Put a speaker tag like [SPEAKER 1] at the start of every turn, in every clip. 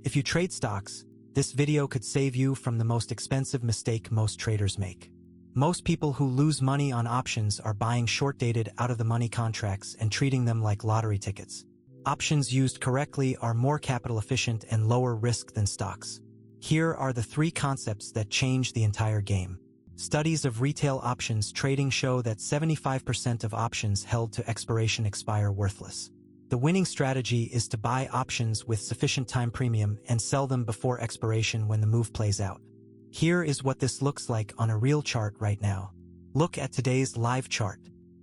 [SPEAKER 1] If you trade stocks, this video could save you from the most expensive mistake most traders make. Most people who lose money on options are buying short-dated, out-of-the-money contracts and treating them like lottery tickets. Options used correctly are more capital efficient and lower risk than stocks. Here are the 3 concepts that change the entire game. Studies of retail options trading show that 75% of options held to expiration expire worthless. The winning strategy is to buy options with sufficient time premium and sell them before expiration when the move plays out. Here is what this looks like on a real chart right now. Look at today's live chart.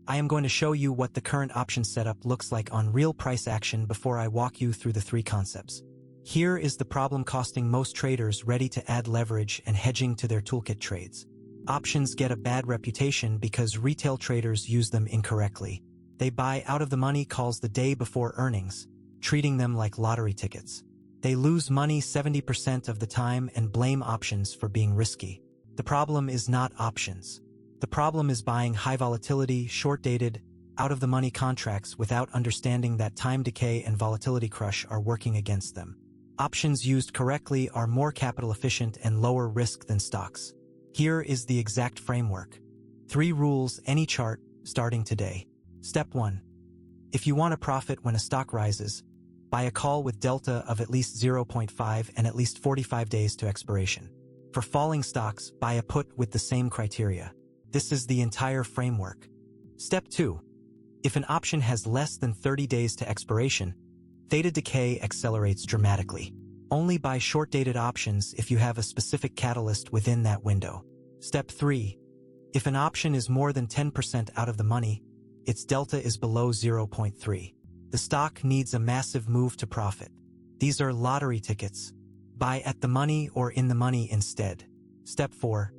[SPEAKER 1] I am going to show you what the current option setup looks like on real price action before I walk you through the 3 concepts. Here is the problem costing most traders ready to add leverage and hedging to their toolkit trades. Options get a bad reputation because retail traders use them incorrectly. They buy out-of-the-money calls the day before earnings, treating them like lottery tickets. They lose money 70% of the time and blame options for being risky. The problem is not options. The problem is buying high-volatility, short-dated, out-of-the-money contracts without understanding that time decay and volatility crush are working against them. Options used correctly are more capital efficient and lower risk than stocks. Here is the exact framework. 3 rules any chart, starting today. Step 1. If you want a profit when a stock rises, buy a call with delta of at least 0.5 and at least 45 days to expiration. For falling stocks, buy a put with the same criteria. This is the entire framework. Step 2. If an option has less than 30 days to expiration, theta decay accelerates dramatically. Only buy short-dated options if you have a specific catalyst within that window. Step 3. If an option is more than 10% out of the money, its delta is below 0.3. The stock needs a massive move to profit. These are lottery tickets. Buy at the money or in the money instead. Step 4.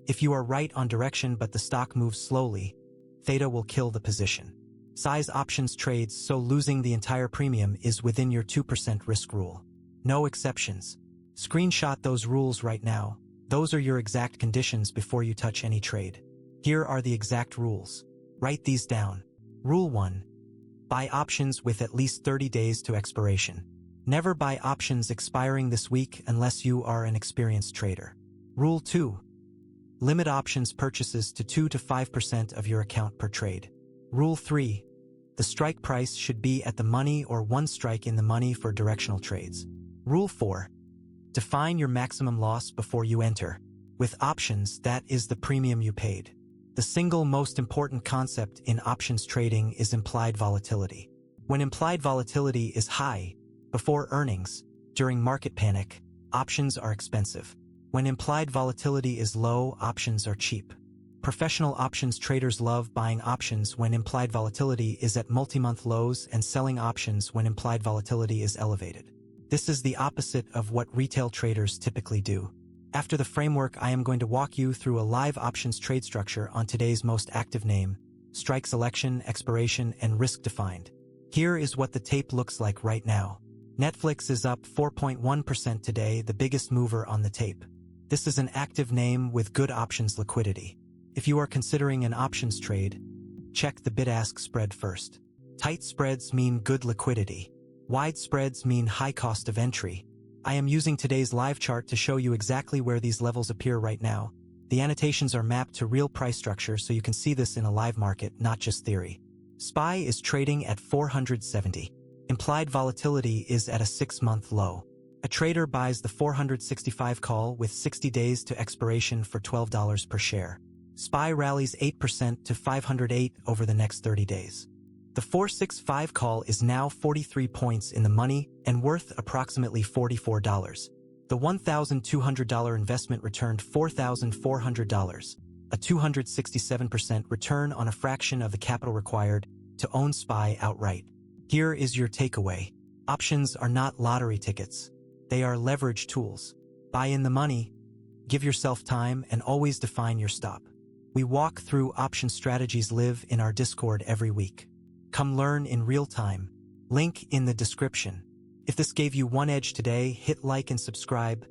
[SPEAKER 1] If you are right on direction but the stock moves slowly, theta will kill the position. Size options trades, so losing the entire premium is within your 2% risk rule. No exceptions. Screenshot those rules right now. Those are your exact conditions before you touch any trade. Here are the exact rules. Write these down. Rule 1. Buy options with at least 30 days to expiration. Never buy options expiring this week unless you are an experienced trader. Rule 2. Limit options purchases to 2 to 5% of your account per trade. Rule 3. The strike price should be at the money or 1 strike in the money for directional trades. Rule 4. Define your maximum loss before you enter. With options, that is the premium you paid. The single most important concept in options trading is implied volatility. When implied volatility is high, before earnings, during market panic, options are expensive. When implied volatility is low, options are cheap. Professional options traders love buying options when implied volatility is at multi-month lows and selling options when implied volatility is elevated. This is the opposite of what retail traders typically do. After the framework, I am going to walk you through a live options trade structure on today's most active name: strike selection, expiration, and risk defined. Here is what the tape looks like right now. Netflix is up 4.1% today, the biggest mover on the tape. This is an active name with good options liquidity. If you are considering an options trade, check the bid-ask spread first. Tight spreads mean good liquidity. Wide spreads mean high cost of entry. I am using today's live chart to show you exactly where these levels appear right now. The annotations are mapped to real price structure so you can see this in a live market, not just theory. SPY is trading at 470. Implied volatility is at a 6-month low. A trader buys the 465 call with 60 days to expiration for $12 per share. SPY rallies 8% to 508 over the next 30 days. The 465 call is now 43 points in the money and worth approximately $44. The $1,200 investment returned $4,400, a 267% return on a fraction of the capital required to own SPY outright. Here is your takeaway. Options are not lottery tickets. They are leverage tools. Buy in the money, give yourself time, and always define your stop. We walk through option strategies live in our Discord every week. Come learn in real time. Link in the description. If this gave you one edge today, hit like and subscribe.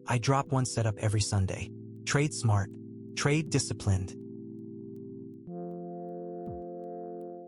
[SPEAKER 1] I drop one setup every Sunday. Trade smart. Trade disciplined.